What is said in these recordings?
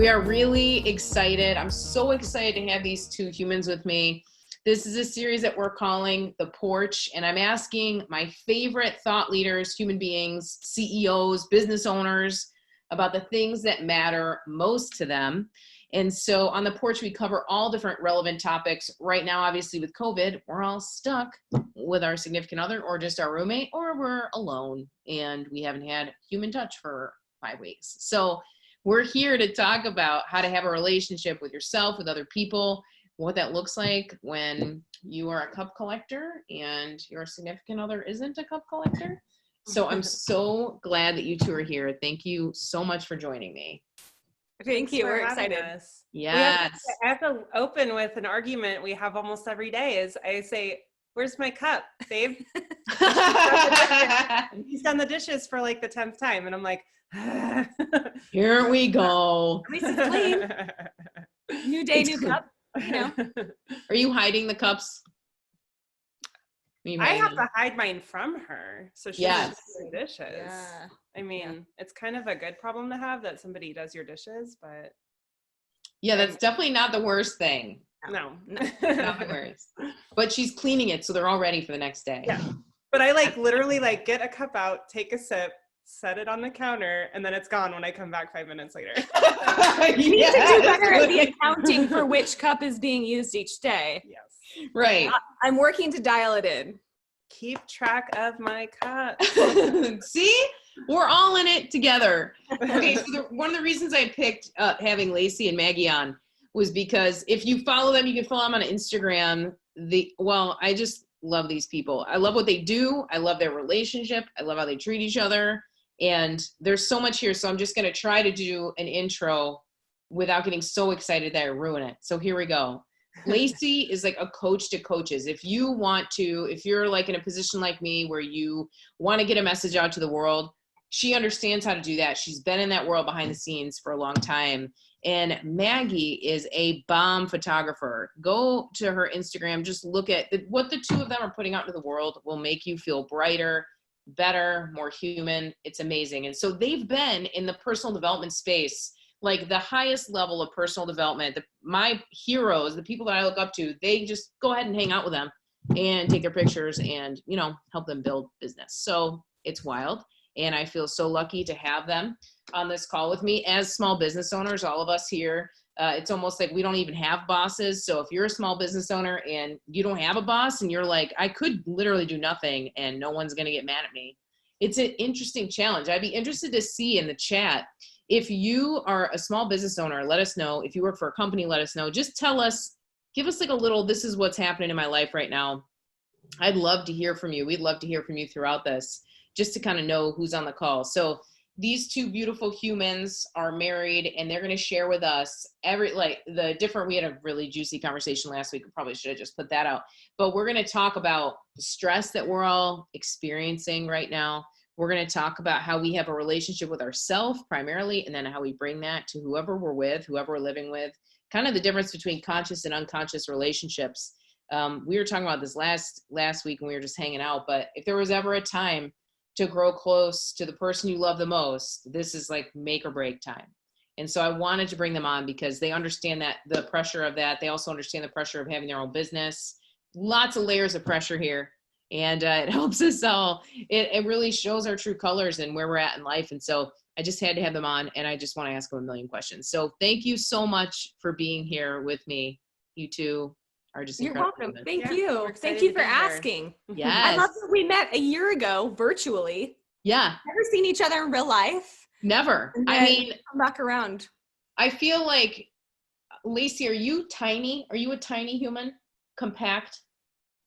We are really excited. I'm so excited to have these two humans with me. This is a series that we're calling The Porch, and I'm asking my favorite thought leaders, human beings, CEOs, business owners, about the things that matter most to them. And so on The Porch, we cover all different relevant topics. Right now, obviously with COVID, we're all stuck with our significant other or just our roommate, or we're alone and we haven't had human touch for 5 weeks. So we're here to talk about how to have a relationship with yourself, with other people, what that looks like when you are a cup collector and your significant other isn't a cup collector. So I'm so glad that you two are here. Thank you so much for joining me. Thank you. We're excited. Yes. I have to open with an argument we have almost every day is I say, where's my cup, babe? He's done the dishes for like the 10th time. And I'm like, here we go. At least it's clean. New day, new cup. You know. Are you hiding the cups? I have to hide mine from her, so she does the dishes. Yeah. I mean, it's kind of a good problem to have that somebody does your dishes, but yeah, that's definitely not the worst thing. No. Not the worst. But she's cleaning it, so they're all ready for the next day. Yeah. But I literally get a cup out, take a sip, set it on the counter, and then it's gone when I come back 5 minutes later. You need to do better at the accounting for which cup is being used each day. Yes. Right. I'm working to dial it in. Keep track of my cups. See? We're all in it together. Okay, so one of the reasons I picked having Lacy and Maggie on was because if you follow them, you can follow them on Instagram. I just love these people. I love what they do. I love their relationship. I love how they treat each other. And there's so much here. So I'm just going to try to do an intro without getting so excited that I ruin it. So here we go. Lacy is like a coach to coaches. If you're like in a position like me where you want to get a message out to the world, she understands how to do that. She's been in that world behind the scenes for a long time. And Maggie is a bomb photographer. Go to her Instagram. Just look at what the two of them are putting out into the world will make you feel brighter, better, more human. It's amazing. And so they've been in the personal development space, like the highest level of personal development. My heroes, the people that I look up to, they just go ahead and hang out with them and take their pictures and, help them build business. So it's wild. And I feel so lucky to have them on this call with me as small business owners, all of us here. It's almost like we don't even have bosses. So if you're a small business owner and you don't have a boss and you're like, I could literally do nothing and no one's going to get mad at me. It's an interesting challenge. I'd be interested to see in the chat. If you are a small business owner, let us know. If you work for a company, let us know. Just tell us, give us like a little, this is what's happening in my life right now. I'd love to hear from you. We'd love to hear from you throughout this, just to kind of know who's on the call. So these two beautiful humans are married and they're going to share with us we had a really juicy conversation last week. We probably should have just put that out, but we're going to talk about the stress that we're all experiencing right now. We're going to talk about how we have a relationship with ourselves primarily, and then how we bring that to whoever we're with, whoever we're living with, kind of the difference between conscious and unconscious relationships. We were talking about this last week when we were just hanging out, but if there was ever a time to grow close to the person you love the most, this is like make or break time. And so I wanted to bring them on because they understand that the pressure of that. They also understand the pressure of having their own business. Lots of layers of pressure here. And it helps us all. It really shows our true colors and where we're at in life. And so I just had to have them on, and I just want to ask them a million questions. So thank you so much for being here with me. You two are just incredible. You're welcome. Thank you. Thank you for asking. Yes. I love that we met a year ago virtually. Yeah. Never seen each other in real life. Never. I mean, come back around. I feel like, Lacy, are you tiny? Are you a tiny human? Compact?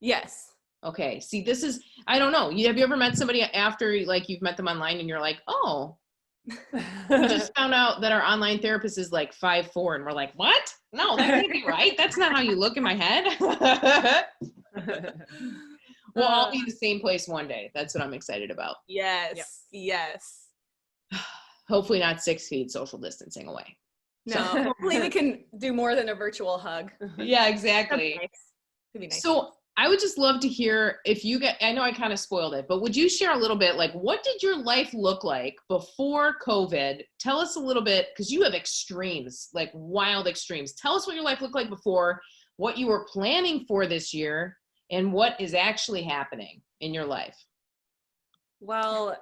Yes. Okay. See, this is, I don't know. Have you ever met somebody after you've met them online and you're like, oh, we just found out that our online therapist is like 5'4", and we're like, what? No, that can't be right. That's not how you look in my head. We'll all be in the same place one day. That's what I'm excited about. Yes. Yep. Yes. Hopefully not 6 feet social distancing away. No, hopefully we can do more than a virtual hug. Yeah, exactly. That'd be nice. So I would just love to hear if you get, I know I kind of spoiled it, but would you share a little bit, like, what did your life look like before COVID? Tell us a little bit, because you have extremes, like wild extremes. Tell us what your life looked like before, what you were planning for this year, and what is actually happening in your life. Well,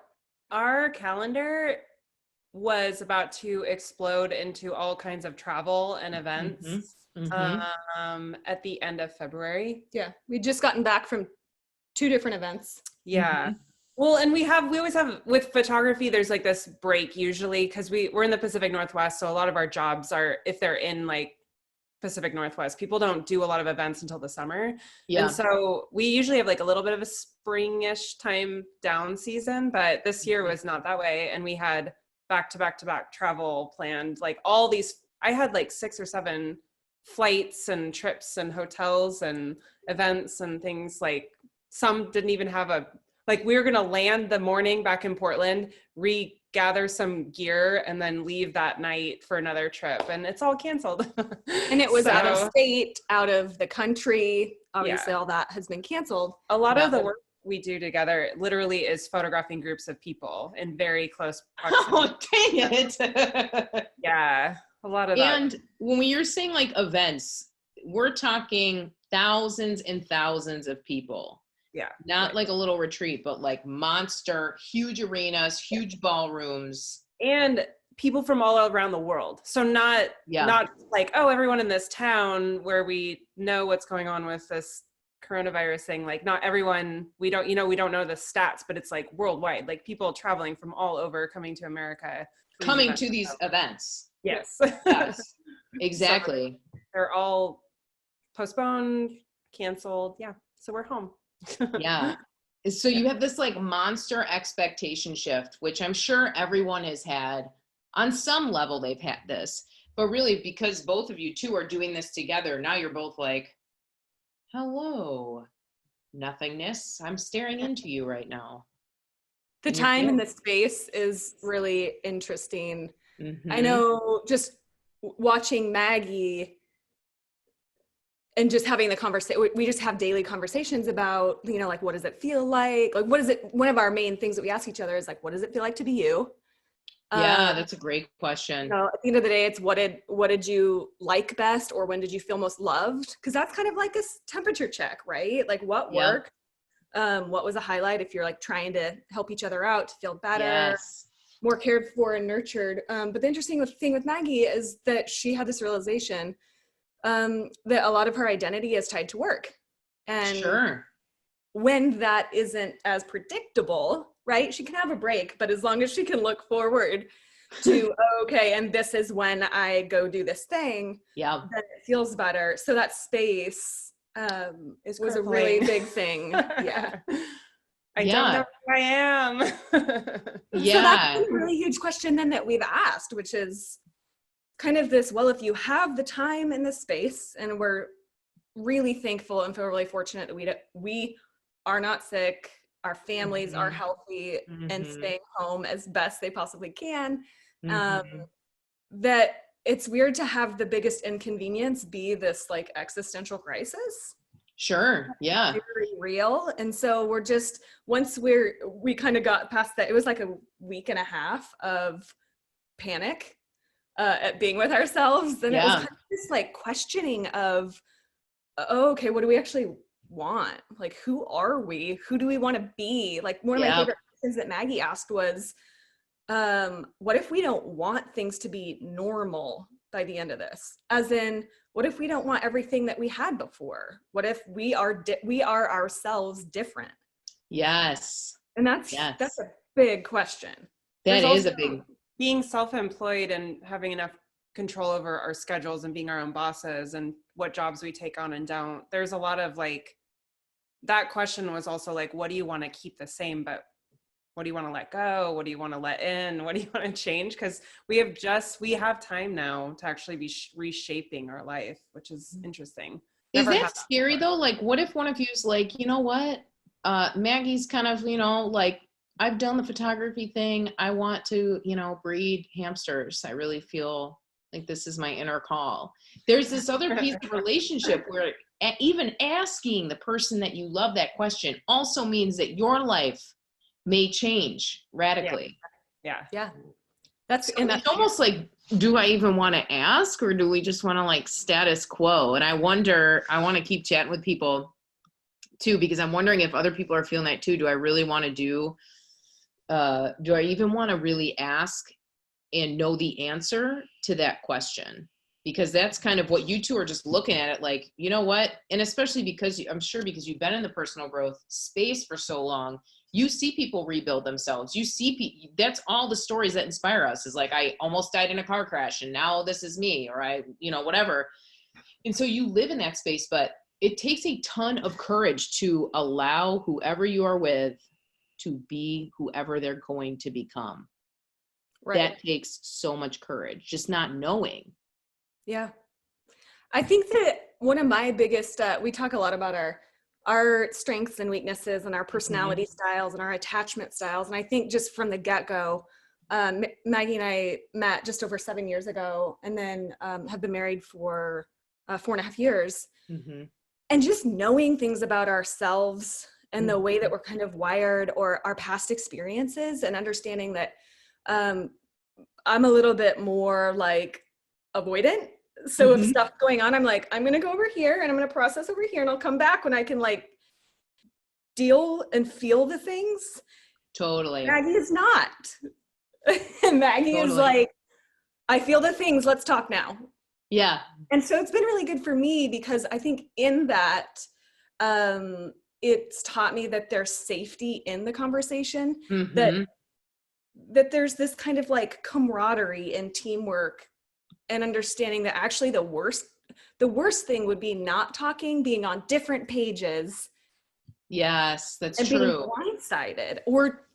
our calendar was about to explode into all kinds of travel and events at the end of February. Yeah, we'd just gotten back from 2 different events. Yeah. Well, and we always have, with photography, there's like this break usually, because we're in the Pacific Northwest. So a lot of our jobs are, if they're in like Pacific Northwest, people don't do a lot of events until the summer. Yeah. And so we usually have like a little bit of a springish time down season, but this year was not that way. And we had back to back travel planned, like all these, I had like 6 or 7 flights and trips and hotels and events and things. Like some didn't even have like we were going to land the morning back in Portland, regather some gear, and then leave that night for another trip. And it's all canceled. And it was out of state, out of the country. Obviously, all that has been canceled. A lot of the work we do together literally is photographing groups of people in very close proximity. Oh, dang it. Yeah, a lot of that. And when you're saying like events, we're talking thousands and thousands of people. Yeah. Not like a little retreat, but like monster, huge arenas, huge ballrooms. And people from all around the world. So not like, oh, everyone in this town where we know what's going on with this coronavirus thing. Like not everyone, we don't know the stats, but it's like worldwide, like people traveling from all over coming to America. Coming to these events. Yes. Yes, exactly. So they're all postponed, canceled. Yeah. So we're home. Yeah. So you have this like monster expectation shift, which I'm sure everyone has had on some level. They've had this, but really because both of you two are doing this together, now you're both like, hello, nothingness. I'm staring into you right now. The time and the space is really interesting. I know just watching Maggie and just having the conversation, we just have daily conversations about, you know, like, what does it feel like? Like, what is it? One of our main things that we ask each other is like, what does it feel like to be you? Yeah, that's a great question. You know, at the end of the day, it's what did you like best, or when did you feel most loved? Because that's kind of like a temperature check, right? Like what worked? What was a highlight if you're like trying to help each other out to feel better, more cared for and nurtured. But the interesting thing with Maggie is that she had this realization that a lot of her identity is tied to work. And when that isn't as predictable, right? She can have a break, but as long as she can look forward to, okay, and this is when I go do this thing, then it feels better. So that space was a really big thing. Yeah. I don't know who I am. Yeah. So that's a really huge question then that we've asked, which is kind of this, well, if you have the time and the space, and we're really thankful and feel really fortunate that we are not sick, our families are healthy and staying home as best they possibly can, that it's weird to have the biggest inconvenience be this like existential crisis. Sure. Yeah. Very real. And so we're just, once we kind of got past that, it was like a week and a half of panic at being with ourselves. And it was kind of this like questioning of, oh, okay, what do we actually want? Like, who are we? Who do we want to be? Like, one of my favorite questions that Maggie asked was, what if we don't want things to be normal by the end of this? As in, what if we don't want everything that we had before? What if we are ourselves different? Yes. And that's a big question. That is a big. Being self-employed and having enough control over our schedules and being our own bosses and what jobs we take on and don't. There's a lot of like, that question was also like, what do you want to keep the same, but what do you want to let go? What do you want to let in? What do you want to change? Because we have time now to actually be reshaping our life, which is interesting. Is that scary though? Like, what if one of you is like, you know what? Maggie's kind of, you know, like, I've done the photography thing. I want to, you know, breed hamsters. I really feel Like, this is my inner call. There's this other piece of relationship where even asking the person that you love that question also means that your life may change radically. Yeah. That's, So and that's it's almost like, do I even want to ask, or do we just want to like status quo? And I wonder, I want to keep chatting with people too, because I'm wondering if other people are feeling that too. Do I really want to do I even want to really ask and know the answer to that question? Because that's kind of what you two are just looking at it like, you know what? And especially because I'm sure because you've been in the personal growth space for so long, you see people rebuild themselves. You see people, that's all the stories that inspire us, is like, I almost died in a car crash and now this is me, or I, whatever. And so you live in that space, but it takes a ton of courage to allow whoever you are with to be whoever they're going to become. right. That takes so much courage, just not knowing. Yeah. I think that one of my biggest, we talk a lot about our strengths and weaknesses and our personality styles and our attachment styles. And I think just from the get-go, Maggie and I met just over 7 years ago, and then have been married for 4.5 years. And just knowing things about ourselves and the way that we're kind of wired, or our past experiences, and understanding that I'm a little bit more like avoidant. So if stuff's going on, I'm like, I'm going to go over here and I'm going to process over here, and I'll come back when I can like deal and feel the things. Totally. Maggie is not. Maggie is like, I feel the things, let's talk now. Yeah. And so it's been really good for me, because I think in that, it's taught me that there's safety in the conversation, that there's this kind of like camaraderie and teamwork, and understanding that actually the worst thing would be not talking, being on different pages. Yes, that's and true. Being blindsided, or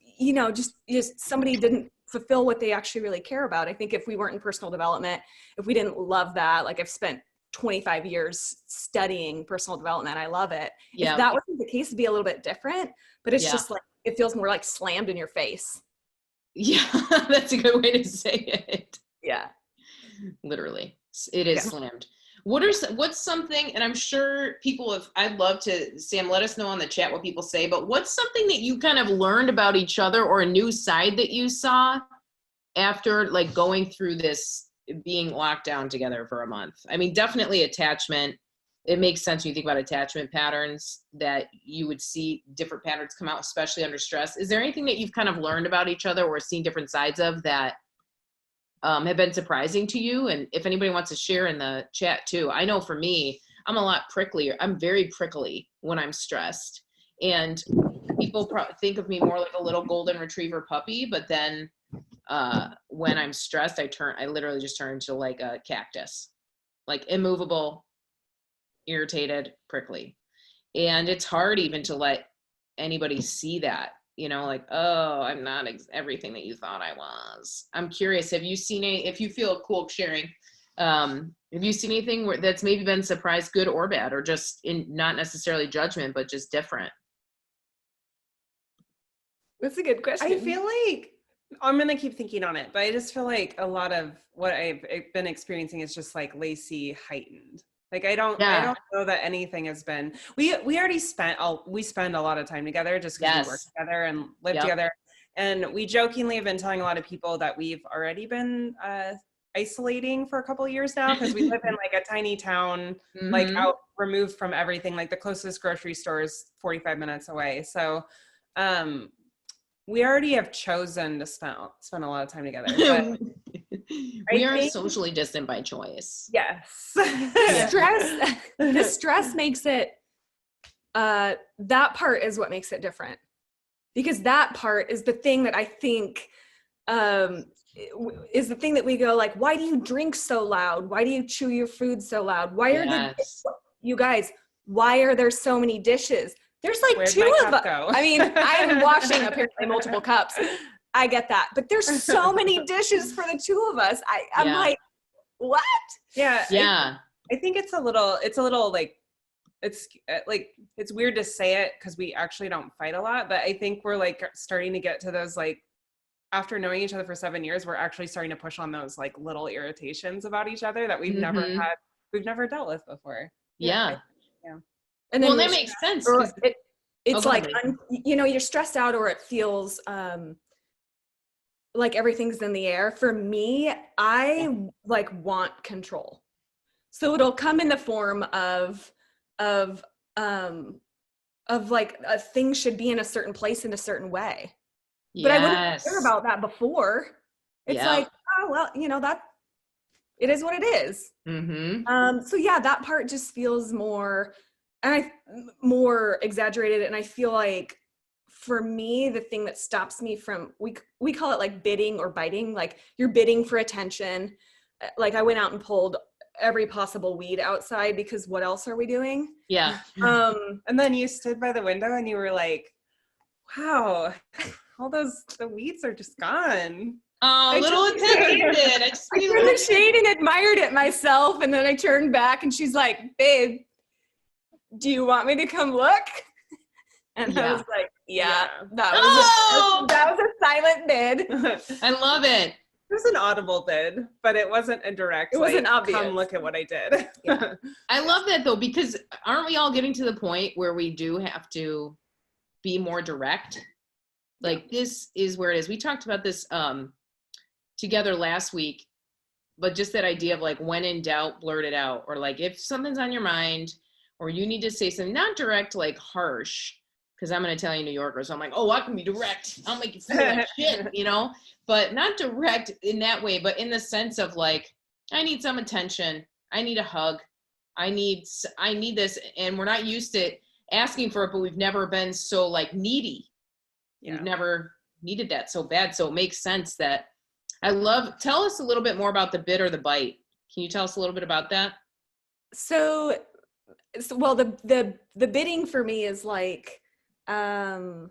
just somebody didn't fulfill what they actually really care about. I think if we weren't in personal development, if we didn't love that, like I've spent 25 years studying personal development, I love it. Yeah. If that wasn't the case, it'd be a little bit different, but it's just like, it feels more like slammed in your face. Yeah, that's a good way to say it. Yeah. Literally. It is slammed. What's something, and I'm sure people I'd love to, Sam, let us know on the chat what people say, but what's something that you kind of learned about each other, or a new side that you saw after like going through this, being locked down together for a month? I mean, definitely attachment. It makes sense when you think about attachment patterns, that you would see different patterns come out, especially under stress. Is there anything that you've kind of learned about each other or seen different sides of that have been surprising to you? And if anybody wants to share in the chat too. I know for me, I'm a lot pricklier. I'm very prickly when I'm stressed, and people think of me more like a little golden retriever puppy, but then when I'm stressed, I literally just turn into like a cactus, like immovable, irritated, prickly. And it's hard even to let anybody see that, like, oh, I'm not everything that you thought I was. I'm curious, have you seen if you feel cool sharing, have you seen anything that's maybe been surprised, good or bad, or just not necessarily judgment, but just different? That's a good question. I feel like I'm going to keep thinking on it, but I just feel like a lot of what I've been experiencing is just like Lacy heightened. Like, I don't know that anything has been, we already spend a lot of time together, just because we work together and live together. And we jokingly have been telling a lot of people that we've already been isolating for a couple of years now, because we live in like a tiny town, like out removed from everything. Like the closest grocery store is 45 minutes away. So we already have chosen to spend a lot of time together. But we are socially distant by choice. Yes. The stress makes it, that part is what makes it different. Because that part is the thing that I think is the thing that we go like, why do you drink so loud? Why do you chew your food so loud? Why are you guys, why are there so many dishes? There's like Where'd two of us. Go? I mean, I'm washing apparently multiple cups. I get that. But there's so many dishes for the two of us. I'm like, what? Yeah. Yeah. I think it's a little like, it's weird to say it because we actually don't fight a lot, but I think we're like starting to get to those like after knowing each other for 7 years, we're actually starting to push on those like little irritations about each other that we've never dealt with before. Yeah. Yeah. And then Well, that makes sense. It's like, you know, you're stressed out, or it feels like everything's in the air. For me, I like want control. So it'll come in the form of like things should be in a certain place in a certain way. But I wouldn't care about that before. It's like, oh, well, you know, that it is what it is. So yeah, that part just feels more exaggerated. And I feel like for me, the thing that stops me from, we call it like bidding or biting, like you're bidding for attention. Like I went out and pulled every possible weed outside because what else are we doing? Yeah. And then you stood by the window and you were like, wow, all the weeds are just gone. Oh, little attention. I turned the shade and admired it myself. And then I turned back and she's like, babe, do you want me to come look? And I was like, yeah. That was a silent bid. I love it. It was an audible bid, but it wasn't a direct, it wasn't obvious. Come look at what I did. Yeah. I love that though, because aren't we all getting to the point where we do have to be more direct? Like this is where it is. We talked about this together last week, but just that idea of like, when in doubt, blurt it out. Or like if something's on your mind or you need to say something, not direct, like harsh, because I'm an Italian New Yorker, so I'm like, oh, I can be direct. I'll make you feel like shit, you know? But not direct in that way, but in the sense of like, I need some attention. I need a hug. I need this. And we're not used to asking for it, but we've never been so like needy. Yeah. We've never needed that so bad. So it makes sense that tell us a little bit more about the bid or the bite. Can you tell us a little bit about that? So well, the bidding for me is like, that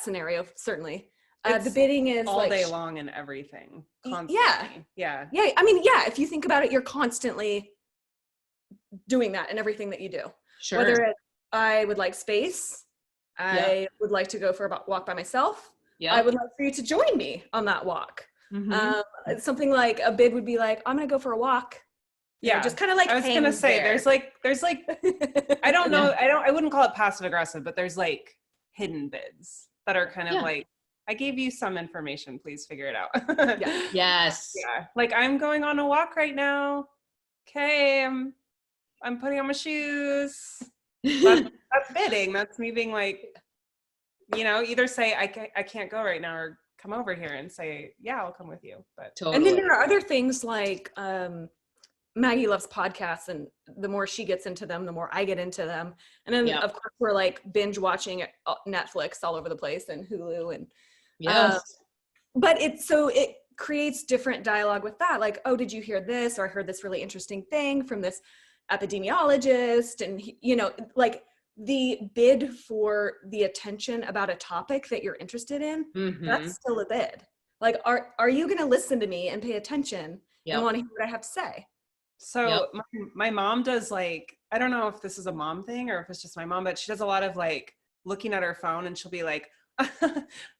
scenario, certainly. The bidding is all like day long and everything. Constantly. Yeah. I mean, yeah, if you think about it, you're constantly doing that in everything that you do. Sure. Whether it's, I would like space, I would like to go for a walk by myself. Yeah. I would like for you to join me on that walk. Something like a bid would be like, I'm going to go for a walk. Yeah. Just kind of like, I was going to say, there. there's like, I don't know. I wouldn't call it passive aggressive, but there's like hidden bids that are kind of like, I gave you some information, please figure it out. Yes. Yeah. Like I'm going on a walk right now. Okay. I'm putting on my shoes. That's bidding. That's me being like, you know, either say I can't go right now, or come over here and say, yeah, I'll come with you. But totally. And then there are other things like Maggie loves podcasts, and the more she gets into them, the more I get into them. And then of course we're like binge watching Netflix all over the place and Hulu and but it creates different dialogue with that. Like, oh, did you hear this? Or I heard this really interesting thing from this epidemiologist. And, you know, like the bid for the attention about a topic that you're interested in, that's still a bid. Like, are you going to listen to me and pay attention and want to hear what I have to say? So my mom does like, I don't know if this is a mom thing or if it's just my mom, but she does a lot of like looking at her phone, and she'll be like,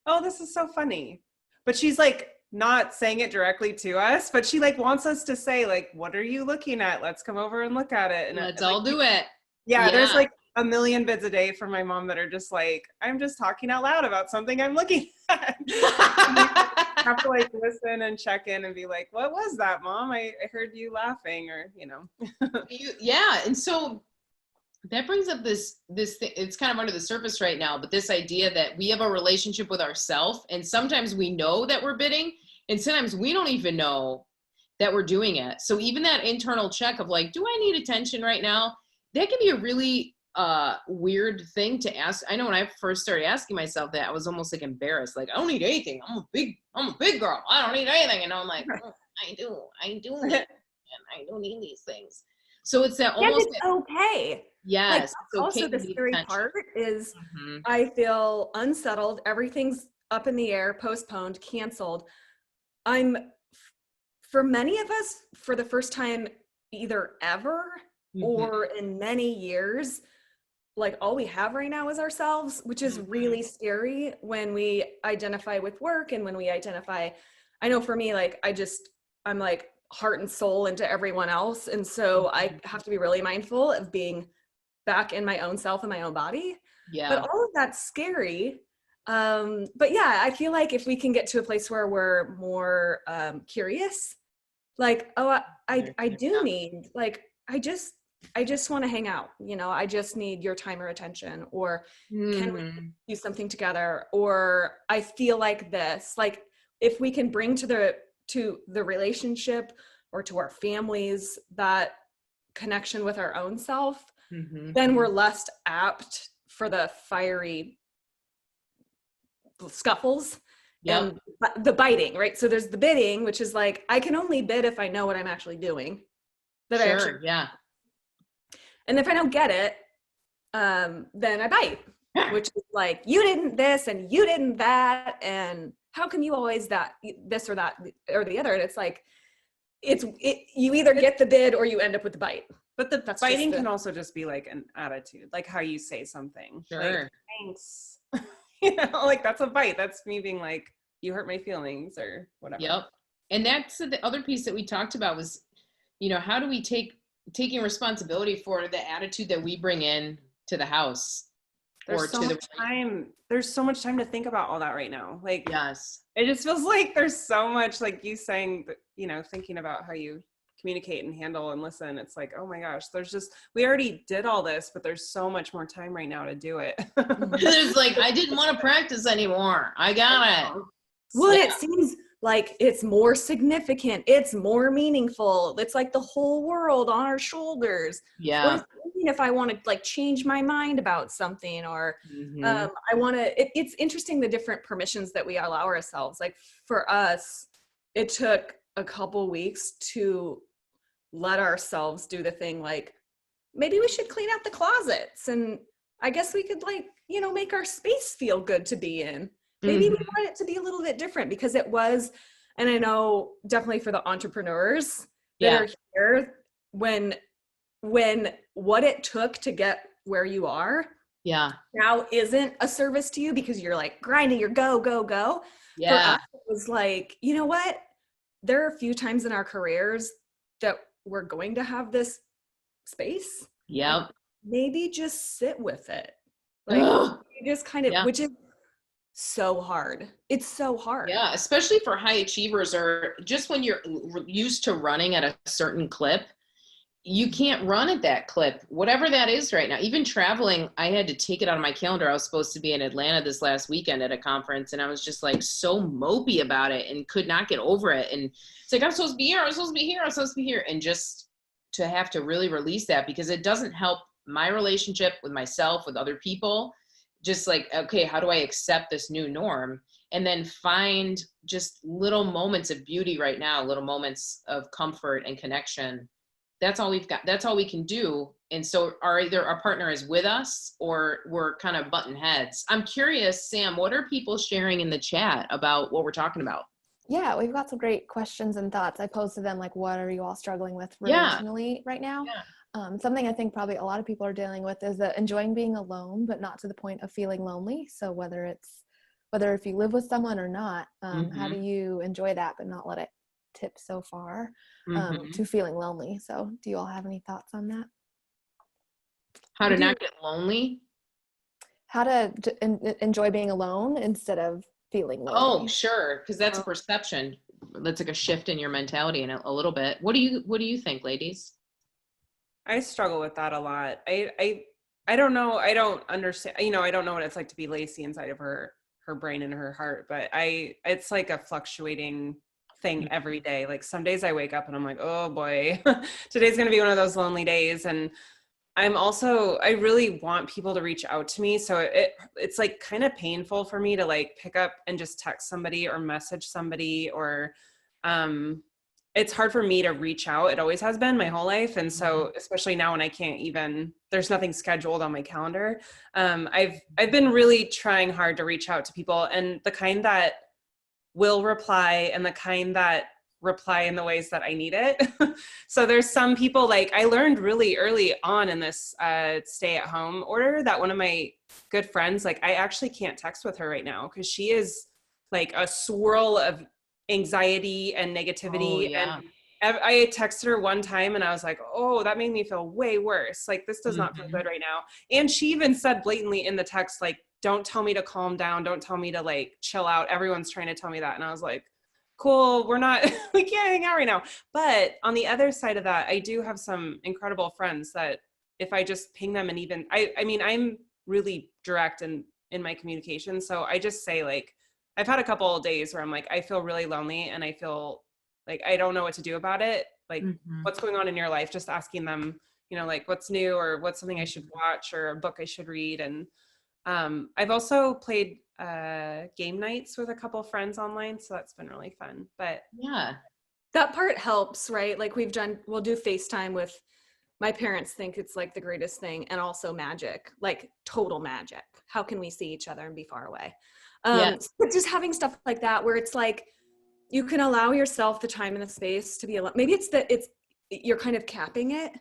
oh, this is so funny. But she's like not saying it directly to us, but she like wants us to say like, what are you looking at? Let's come over and look at it. And let's all do it. Yeah, there's like a million bids a day from my mom that are just like, I'm just talking out loud about something I'm looking at. Have to like listen and check in and be like, what was that, Mom? I heard you laughing, or, you know. And so that brings up this thing. It's kind of under the surface right now, but this idea that we have a relationship with ourselves, and sometimes we know that we're bidding, and sometimes we don't even know that we're doing it. So even that internal check of like, do I need attention right now? That can be a really weird thing to ask. I know when I first started asking myself that, I was almost like embarrassed. Like, I don't need anything. I'm a big girl. I don't need anything. And I'm like, oh, I do need it. And I don't need these things. So it's that almost. It's okay. Yes. Like, that's also the scary part is I feel unsettled. Everything's up in the air, postponed, canceled. For many of us, for the first time either ever or in many years, like all we have right now is ourselves, which is really scary when we identify with work and when we identify, I know for me, like I'm like heart and soul into everyone else. And so I have to be really mindful of being back in my own self and my own body. Yeah. But all of that's scary. But yeah, I feel like if we can get to a place where we're more curious, like, oh, I do need, like, I just want to hang out, you know, I just need your time or attention, or can we do something together? Or I feel like this, like, if we can bring to the relationship or to our families that connection with our own self, then we're less apt for the fiery scuffles and the biting, right? So there's the bidding, which is like, I can only bid if I know what I'm actually doing. Yeah. And if I don't get it, then I bite, which is like, you didn't this and you didn't that, and how come you always that this or that or the other? And it's like, you either get the bid or you end up with the bite. But the biting can also just be like an attitude, like how you say something. Sure. Like, thanks. You know, like that's a bite. That's me being like, you hurt my feelings or whatever. Yep. And that's the other piece that we talked about was, you know, how do we taking responsibility for the attitude that we bring in to the house? There's so much time to think about all that right now. Like, yes, it just feels like there's so much, like you saying, you know, thinking about how you communicate and handle and listen. It's like, oh my gosh, we already did all this, but there's so much more time right now to do it. It's like, I didn't want to practice anymore. I got it. Well, it seems like it's more significant. It's more meaningful. It's like the whole world on our shoulders. Yeah. What does it mean if I want to like change my mind about something, or I want to, it's interesting the different permissions that we allow ourselves. Like for us, it took a couple weeks to let ourselves do the thing, like maybe we should clean out the closets, and I guess we could, like, you know, make our space feel good to be in. Maybe we want it to be a little bit different, because it was, and I know definitely for the entrepreneurs that are here, when what it took to get where you are now isn't a service to you because you're like grinding, you're go. For us, it was like, you know what? There are a few times in our careers that we're going to have this space. Yep. Maybe just sit with it. Like you just kind of, which is so hard. It's so hard. Yeah, especially for high achievers, or just when you're used to running at a certain clip, you can't run at that clip, whatever that is right now. Even traveling, I had to take it out of my calendar. I was supposed to be in Atlanta this last weekend at a conference, and I was just like so mopey about it and could not get over it. And it's like, I'm supposed to be here, I'm supposed to be here, I'm supposed to be here. And just to have to really release that, because it doesn't help my relationship with myself, with other people. Just like, okay, how do I accept this new norm? And then find just little moments of beauty right now, little moments of comfort and connection. That's all we've got. That's all we can do. And so either our partner is with us or we're kind of button heads. I'm curious, Sam, what are people sharing in the chat about what we're talking about? Yeah, we've got some great questions and thoughts. I posed to them, like, what are you all struggling with relationally right now? Something I think probably a lot of people are dealing with is that enjoying being alone, but not to the point of feeling lonely. So whether if you live with someone or not, how do you enjoy that but not let it tip so far to feeling lonely? So do you all have any thoughts on that? How to not get lonely? How to enjoy being alone instead of feeling lonely. Oh, sure, because that's a perception. That's like a shift in your mentality in a little bit. What do you think, ladies? I struggle with that a lot. I don't know. I don't understand. You know, I don't know what it's like to be Lacy inside of her brain and her heart, but it's like a fluctuating thing every day. Like some days I wake up and I'm like, oh boy, today's going to be one of those lonely days. And I really want people to reach out to me. So it's like kind of painful for me to like pick up and just text somebody or message somebody, or it's hard for me to reach out. It always has been my whole life. And so especially now when I can't even, there's nothing scheduled on my calendar. I've been really trying hard to reach out to people, and the kind that will reply and the kind that reply in the ways that I need it. So there's some people, like I learned really early on in this stay at home order that one of my good friends, like I actually can't text with her right now because she is like a swirl of anxiety and negativity. Oh, yeah. And I texted her one time and I was like, oh, that made me feel way worse. Like this does not feel Mm-hmm. good right now. And she even said blatantly in the text, like, don't tell me to calm down. Don't tell me to like chill out. Everyone's trying to tell me that. And I was like, cool, we can't hang out right now. But on the other side of that, I do have some incredible friends that if I just ping them, and even, I mean, I'm really direct in my communication. So I just say like, I've had a couple of days where I'm like, I feel really lonely and I feel like, I don't know what to do about it. Like what's going on in your life? Just asking them, you know, like what's new or what's something I should watch or a book I should read. And I've also played game nights with a couple friends online, so that's been really fun. But Yeah. That part helps, right? Like we'll do FaceTime with, my parents think it's like the greatest thing, and also magic, like total magic. How can we see each other and be far away? But just having stuff like that where it's like you can allow yourself the time and the space to be alone. Maybe you're kind of capping it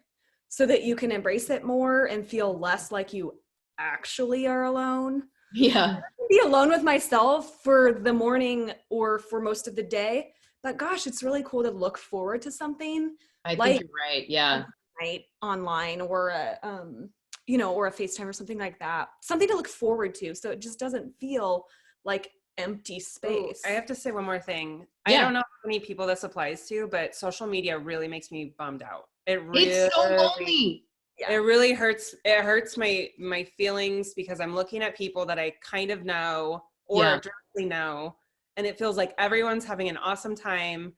so that you can embrace it more and feel less like you actually are alone. Yeah. I can be alone with myself for the morning or for most of the day, but gosh, it's really cool to look forward to something. I think you're right. Yeah. Right, online or a or a FaceTime or something like that. Something to look forward to, so it just doesn't feel like empty space. I have to say one more thing. Yeah. I don't know how many people this applies to, but social media really makes me bummed out. It's so lonely. Yeah. It really hurts. It hurts my feelings because I'm looking at people that I kind of know or directly know, and it feels like everyone's having an awesome time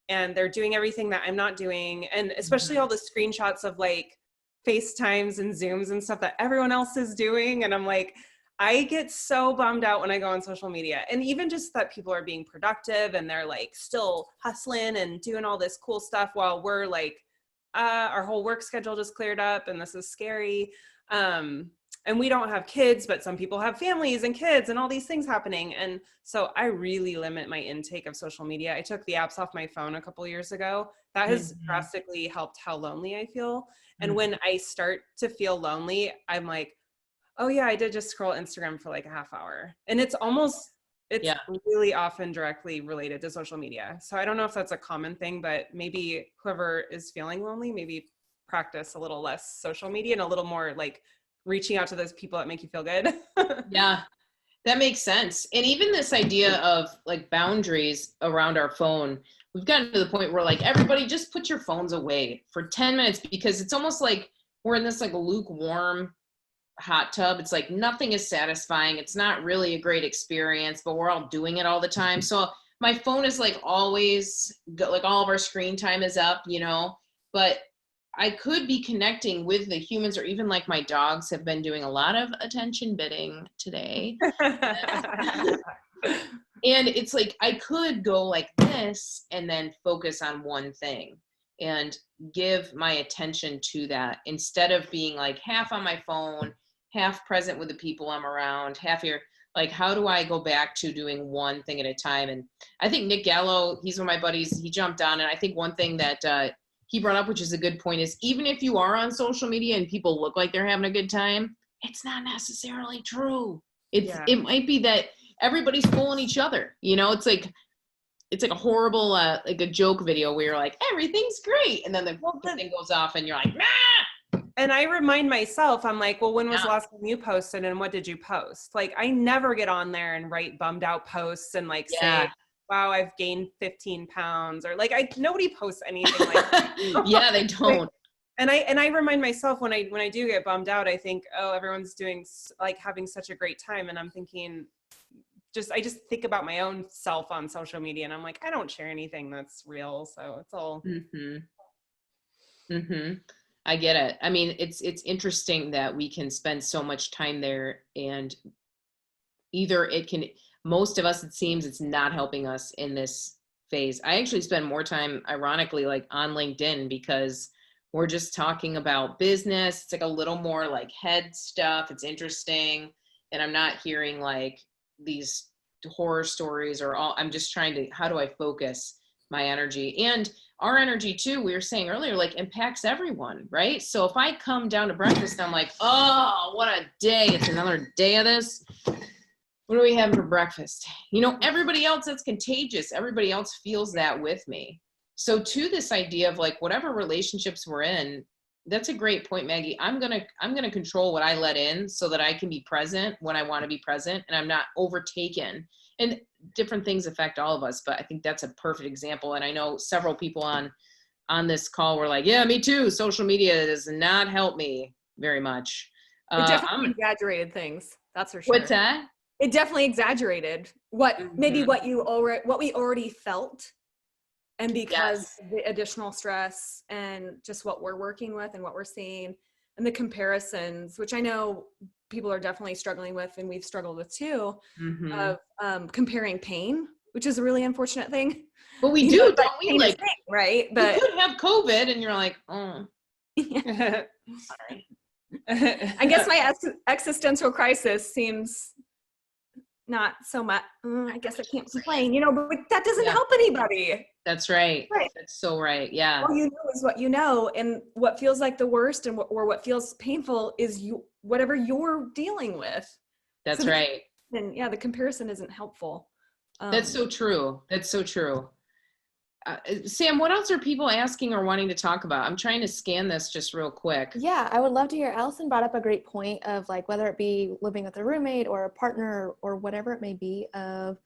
and they're doing everything that I'm not doing. And especially all the screenshots of like FaceTimes and Zooms and stuff that everyone else is doing. And I'm like, I get so bummed out when I go on social media. And even just that people are being productive and they're like still hustling and doing all this cool stuff while we're like, our whole work schedule just cleared up and this is scary. And we don't have kids, but some people have families and kids and all these things happening. And so I really limit my intake of social media. I took the apps off my phone a couple years ago. That has drastically helped how lonely I feel. And when I start to feel lonely, I'm like, oh yeah, I did just scroll Instagram for like a half hour. And it's really often directly related to social media. So I don't know if that's a common thing, but maybe whoever is feeling lonely, maybe practice a little less social media and a little more like reaching out to those people that make you feel good. Yeah, that makes sense. And even this idea of like boundaries around our phone, we've gotten to the point where like everybody just put your phones away for 10 minutes because it's almost like we're in this like lukewarm hot tub. It's like nothing is satisfying. It's not really a great experience, but we're all doing it all the time. So my phone is like always like all of our screen time is up, you know, but I could be connecting with the humans, or even like my dogs have been doing a lot of attention bidding today. And it's like, I could go like this and then focus on one thing and give my attention to that instead of being like half on my phone, half present with the people I'm around, half here. Like, how do I go back to doing one thing at a time? And I think Nick Gallo, he's one of my buddies, he jumped on. And I think one thing that he brought up, which is a good point, is even if you are on social media and people look like they're having a good time, it's not necessarily true. It might be that everybody's fooling each other. You know, it's like a horrible, like a joke video where you're like, everything's great. And then the thing goes off and you're like, nah. And I remind myself, I'm like, well, when was the last time you posted and what did you post? Like, I never get on there and write bummed out posts and like say, wow, I've gained 15 pounds, or like nobody posts anything like that. Yeah, they don't. And I remind myself when I do get bummed out, I think, oh, everyone's doing like having such a great time. And I'm thinking, I just think about my own self on social media and I'm like, I don't share anything that's real. So it's all. I get it. I mean, it's interesting that we can spend so much time there, and either most of us, it seems it's not helping us in this phase. I actually spend more time, ironically, like on LinkedIn because we're just talking about business. It's like a little more like head stuff. It's interesting. And I'm not hearing like these horror stories I'm just trying to, how do I focus my energy. And our energy too, we were saying earlier, like impacts everyone, right? So if I come down to breakfast, I'm like, oh, what a day. It's another day of this. What are we having for breakfast? You know, everybody else, that's contagious. Everybody else feels that with me. So to this idea of like whatever relationships we're in, that's a great point, Maggie. I'm gonna control what I let in so that I can be present when I want to be present and I'm not overtaken. And different things affect all of us, but I think that's a perfect example. And I know several people on this call were like, yeah, me too. Social media does not help me very much. It definitely exaggerated things. That's for sure. What's that? It definitely exaggerated maybe what we already felt. And because the additional stress and just what we're working with and what we're seeing and the comparisons, which I know people are definitely struggling with and we've struggled with too, of comparing pain, which is a really unfortunate thing. But we don't we? Like, pain, right? But you could have COVID and you're like, oh. Sorry. I guess my existential crisis seems not so much. I guess I can't complain, but that doesn't help anybody. That's right. That's so right. Yeah. All you know is what you know, and what feels like the worst or what feels painful is whatever you're dealing with. That's right. And the comparison isn't helpful. That's so true. That's so true. Sam, what else are people asking or wanting to talk about? I'm trying to scan this just real quick. Yeah, I would love to hear. Allison brought up a great point of like whether it be living with a roommate or a partner or whatever it may be, of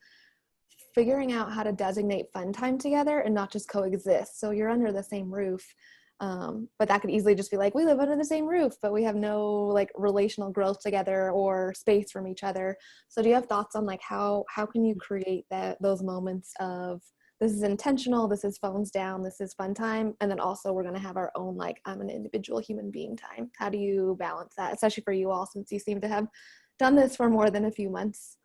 figuring out how to designate fun time together and not just coexist. So you're under the same roof, but that could easily just be like, we live under the same roof, but we have no like relational growth together or space from each other. So do you have thoughts on like how can you create those moments of this is intentional, this is phones down, this is fun time, and then also we're going to have our own like I'm an individual human being time? How do you balance that, especially for you all, since you seem to have done this for more than a few months?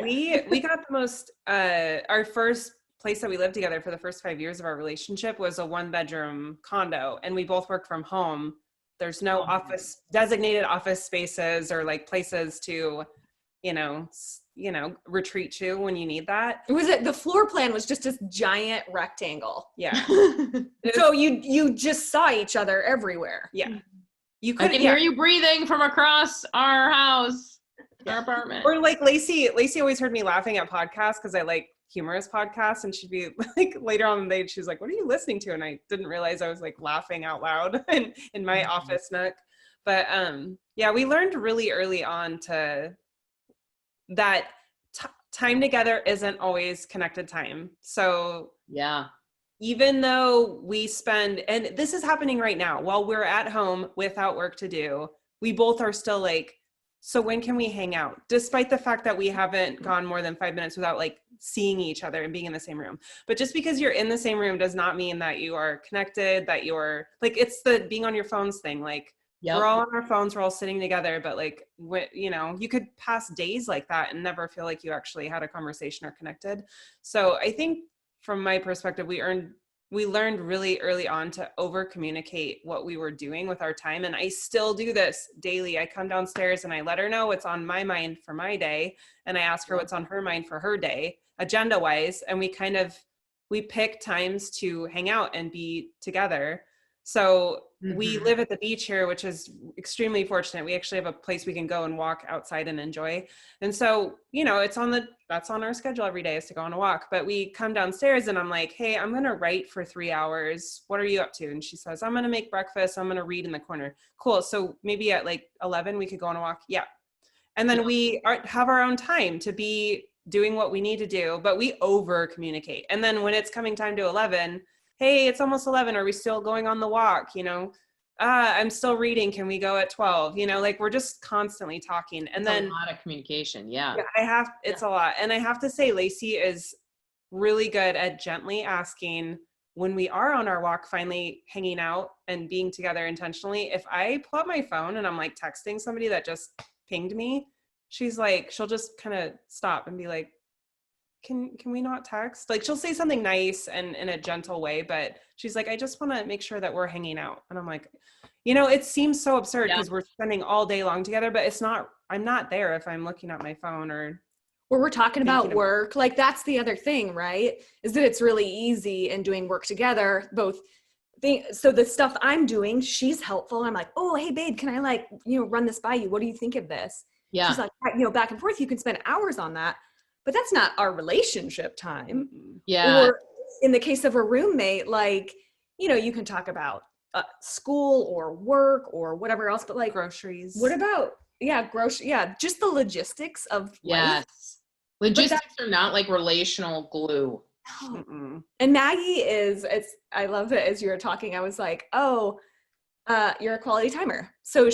We got the most our first place that we lived together for the first 5 years of our relationship was a 1-bedroom condo, and we both worked from home. There's no designated office spaces or like places to retreat to when you need that. The floor plan was just this giant rectangle. Yeah. So you just saw each other everywhere. Yeah. I can hear you breathing from across our house, our apartment. Or like Lacy always heard me laughing at podcasts because I like humorous podcasts, and she'd be like later on in the day, she's like, what are you listening to? And I didn't realize I was like laughing out loud in my office nook. But we learned really early on that time together isn't always connected time. So even though we spend, and this is happening right now while we're at home without work to do, we both are still like, so when can we hang out? Despite the fact that we haven't gone more than 5 minutes without like seeing each other and being in the same room. But just because you're in the same room does not mean that you are connected, that you're like, it's the being on your phones thing. Like, we're all on our phones, we're all sitting together, but like, you could pass days like that and never feel like you actually had a conversation or connected. So I think from my perspective, we learned really early on to over communicate what we were doing with our time. And I still do this daily. I come downstairs and I let her know what's on my mind for my day. And I ask her what's on her mind for her day, agenda wise. And we pick times to hang out and be together. So we live at the beach here, which is extremely fortunate. We actually have a place we can go and walk outside and enjoy. And so, that's on our schedule every day, is to go on a walk. But we come downstairs and I'm like, hey, I'm going to write for 3 hours. What are you up to? And she says, I'm going to make breakfast. I'm going to read in the corner. Cool. So maybe at like 11, we could go on a walk. Yeah. And then we have our own time to be doing what we need to do, but we over communicate. And then when it's coming time to 11, hey, it's almost 11. Are we still going on the walk? I'm still reading. Can we go at 12? Like we're just constantly talking. And then a lot of communication. Yeah. It's a lot. And I have to say, Lacy is really good at gently asking when we are on our walk, finally hanging out and being together intentionally. If I pull up my phone and I'm like texting somebody that just pinged me, she's like, she'll just kind of stop and be like, can we not text? Like she'll say something nice and in a gentle way, but she's like, I just want to make sure that we're hanging out. And I'm like, it seems so absurd because we're spending all day long together, but I'm not there if I'm looking at my phone or Or we're talking about work. Like that's the other thing, right? Is that it's really easy in doing work together, so the stuff I'm doing, she's helpful. I'm like, oh, hey babe, can I like, run this by you? What do you think of this? Yeah. She's like, back and forth. You can spend hours on that, but that's not our relationship time. Yeah. Or in the case of a roommate, like, you can talk about school or work or whatever else, but like groceries. What about, just the logistics of life. Logistics are not like relational glue. Mm-mm. And Maggie I love it. As you were talking, I was like, oh, you're a quality timer. So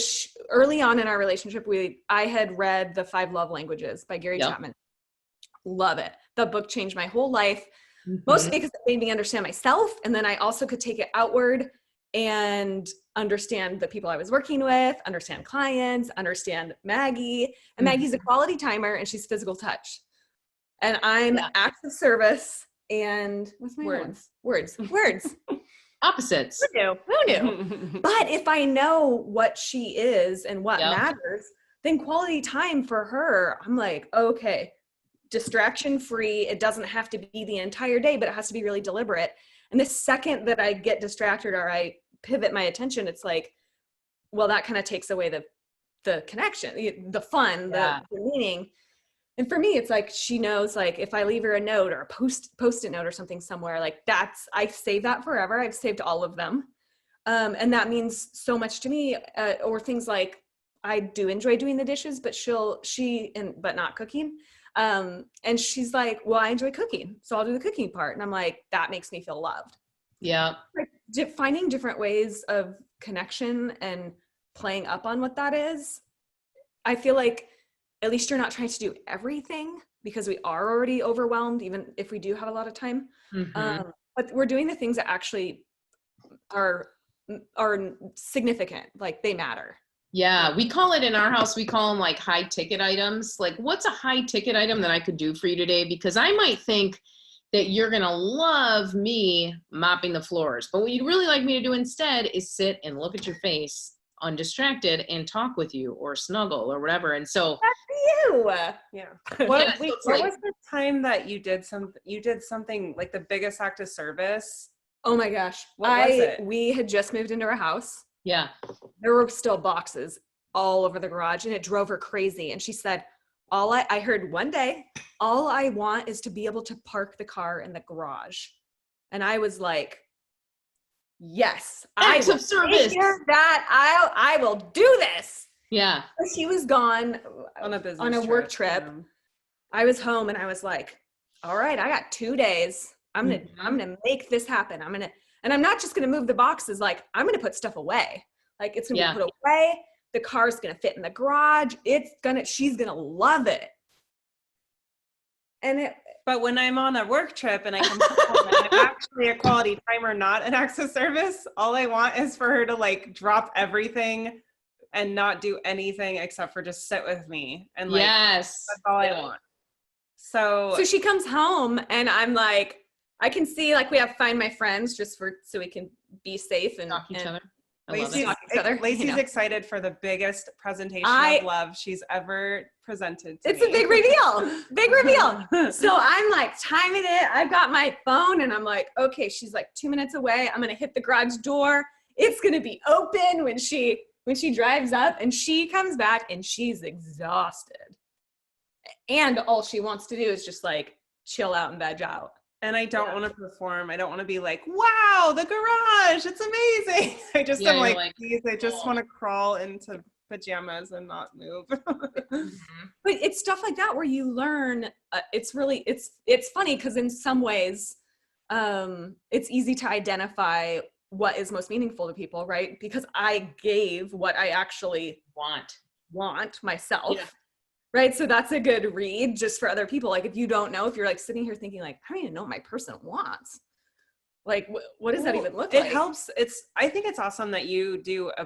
early on in our relationship, I had read The 5 Love Languages by Gary Chapman. Love it. The book changed my whole life, mostly because it made me understand myself. And then I also could take it outward and understand the people I was working with, understand clients, understand Maggie. And Maggie's a quality timer and she's physical touch. And I'm acts of service and what's my words? Opposites. Who knew? But if I know what she is and what matters, then quality time for her, I'm like, okay, distraction free. It doesn't have to be the entire day, but it has to be really deliberate. And the second that I get distracted or I pivot my attention, it's like, well, that kind of takes away the connection, the fun, the meaning. And for me, it's like, she knows, like, if I leave her a note or a post-it note or something somewhere, like I save that forever. I've saved all of them. And that means so much to me. Or things like, I do enjoy doing the dishes, but but not cooking. And she's like, well, I enjoy cooking, so I'll do the cooking part. And I'm like, that makes me feel loved. Yeah. Like finding different ways of connection and playing up on what that is. I feel like at least you're not trying to do everything, because we are already overwhelmed, even if we do have a lot of time. But we're doing the things that actually are significant, like they matter. Yeah, we call it in our house, we call them like high ticket items. Like, what's a high ticket item that I could do for you today? Because I might think that you're going to love me mopping the floors, but what you'd really like me to do instead is sit and look at your face undistracted and talk with you or snuggle or whatever. And so that's you. Yeah. What was the time that you did something like the biggest act of service? Oh my gosh. What was it? We had just moved into our house. Yeah. There were still boxes all over the garage and it drove her crazy. And she said, I heard one day, all I want is to be able to park the car in the garage. And I was like, yes, acts of service. That I will do this. Yeah. She was gone on a work trip. Yeah. I was home and I was like, all right, I got 2 days. I'm gonna make this happen. And I'm not just gonna move the boxes. Like, I'm gonna put stuff away. Like, it's gonna be put away. The car's gonna fit in the garage. She's gonna love it. But when I'm on a work trip and I come home and I'm actually a quality timer, not an acts of service, all I want is for her to like drop everything and not do anything except for just sit with me. And like, that's all I want. So she comes home and I'm like, I can see, like, we have Find My Friends just so we can be safe and talk each other. Lacy's excited for the biggest presentation of love she's ever presented to me. A big reveal. Big reveal. So I'm like timing it. I've got my phone and I'm like, okay, she's like 2 minutes away. I'm going to hit the garage door. It's going to be open when she drives up, and she comes back and she's exhausted. And all she wants to do is just like chill out and veg out. And I don't want to perform. I don't want to be like, wow, the garage, it's amazing. I just am like, please, I just want to crawl into pajamas and not move. But it's stuff like that where you learn. It's funny because in some ways, it's easy to identify what is most meaningful to people, right? Because I gave what I actually want myself. Yeah. Right. So that's a good read just for other people. Like, if you don't know, if you're like sitting here thinking like, I don't even know what my person wants. Like, what does that even look like? It helps. I think it's awesome that you do a